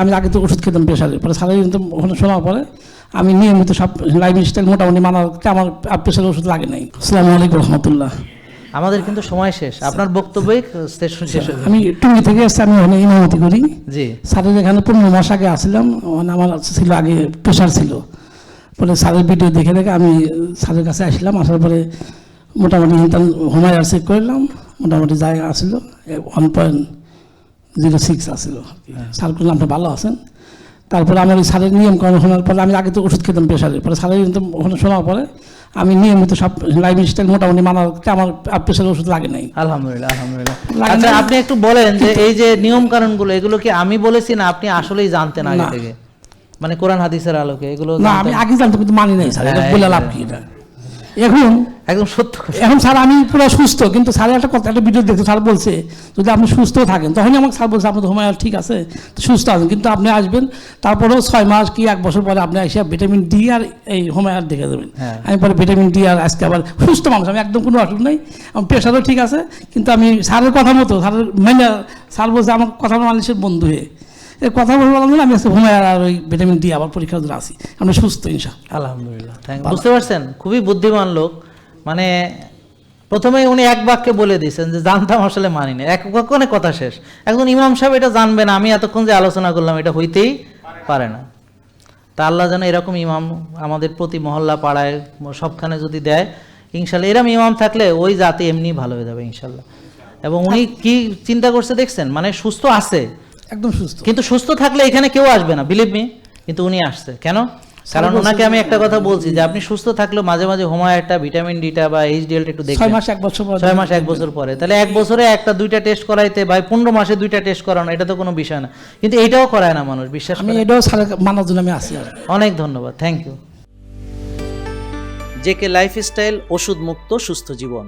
আমি আগে তো ওষুধ খেতাম প্রেশারে, পরে স্যালারি ওখানে শোনার পরে আমি নিয়মিত সব লাইফস্টাইল মোটামুটি মানার আমার আর প্রেশারের ওষুধ লাগে নাই। আসসালামু আলাইকুম রহমতুল্লাহ। আমাদের কিন্তু সময় শেষ, আপনার বক্তব্যই শেষ। আমি টুঙ্গি থেকে এসে আমি ওখানে ইমামতি করি। জি, স্যারের এখানে 15 মাস আগে আসছিলাম, মানে আমার ছিল আগে প্রেশার ছিল। পরে স্যারের ভিডিও দেখে দেখে আমি স্যারের কাছে আসলাম। আসার পরে মোটামুটি হোমায়ার চেক করলাম, মোটামুটি জায়গা আসলো 1.06 আসলো। স্যার করলাম আপনি ভালো আছেন। তারপরে আমার ওই স্যারের নিয়মকানুন শোনার পরে আমি আগে তো ওষুধ খেতাম প্রেশারে, পরে স্যারের ওখানে শোনার পরে আমি নিয়মিত সব লাইফস্টাইল মোটামুটি মানার আমার আর প্রেশারের ওষুধ লাগে নাই। আলহামদুলিল্লাহ আলহামদুলিল্লাহ। আচ্ছা, আপনি একটু বলেন যে এই যে নিয়ম কানুনগুলো, এগুলো কি আমি বলেছি না আপনি আসলেই জানতেন আগে থেকে, মানে কোরআন হাদিসের আলোকে এগুলো? না, আমি আগে জানতাম কিন্তু মানি নাই স্যার, এটা বলে লাভ কি? এটা এখন একদম সত্য। এখন স্যার আমি পুরো সুস্থ, কিন্তু স্যারের একটা কথা, একটা ভিডিও দেখতে স্যার বলছে যদি আপনি সুস্থ থাকেন, তখনই আমাকে স্যার বলছে আপনি তো হোমায়ার ঠিক আছে, সুস্থ আছেন, কিন্তু আপনি আসবেন তারপরেও 6 মাস কি 1 বছর পরে আপনি এসে ভিটামিন ডি আর এই হোমায়ার দেখে দেবেন। আমি পরে ভিটামিন ডি আর আজকে আবার সুস্থ মানুষ, আমি একদম কোনো অসুখ নেই, আমার প্রেশারও ঠিক আছে, কিন্তু আমি স্যারের কথা মতো স্যারের মেনে স্যার বলছে আমার কথা মানুষের বন্ধু হয়ে এই কথা বলে বললাম আমি আজকে হোমায়ার আর ওই ভিটামিন ডি আবার পরীক্ষার জন্য আসি, আমি সুস্থ ইনশাআল্লাহ। আলহামদুলিল্লাহ, বুঝতে পারছেন, খুবই বুদ্ধিমান লোক। মানে প্রথমেই উনি এক বাক্যে বলে দিয়েছেন যে জানতাম আসলে মানি না, এক বাক্যে কথা শেষ। একজন ইমাম সাহেব এটা জানবে না, আমি এতক্ষণ যে আলোচনা করলাম এটা হইতেই পারে না। তা আল্লাহ যেন এরকম ইমাম আমাদের প্রতি মহল্লা পাড়ায় সবখানে যদি দেয় ইনশাল্লাহ। এরকম ইমাম থাকলে ওই জাতি এমনি ভালো হয়ে যাবে ইনশাল্লাহ। এবং উনি কি চিন্তা করছে দেখছেন, মানে সুস্থ আছে, একদম সুস্থ, কিন্তু সুস্থ থাকলে এখানে কেউ আসবে না, বিলিভ মি। কিন্তু উনি আসছে কেন? কারণ ওনাকে আমি একটা কথা বলছি যে আপনি সুস্থ থাকলেও মাঝে মাঝে হোমায়ারটা, ভিটামিন ডিটা বা এইচডিএলটা একটু দেখবেন 6 মাস 1 বছর পরে, 6 মাস 1 বছর পরে, তাহলে 1 বছরে একটা 2টা টেস্ট করাইতে বা 15 মাসে 2টা টেস্ট করানো, এটা তো কোনো বিষয় না। কিন্তু এইটাও করায় না মানুষ, বিশ্বাস আমি করেন। এটাও স্যারের মানার জন্য আমি আসি। অনেক ধন্যবাদ, থ্যাংক ইউ। জেকে লাইফস্টাইল, ওষুধ মুক্ত সুস্থ জীবন।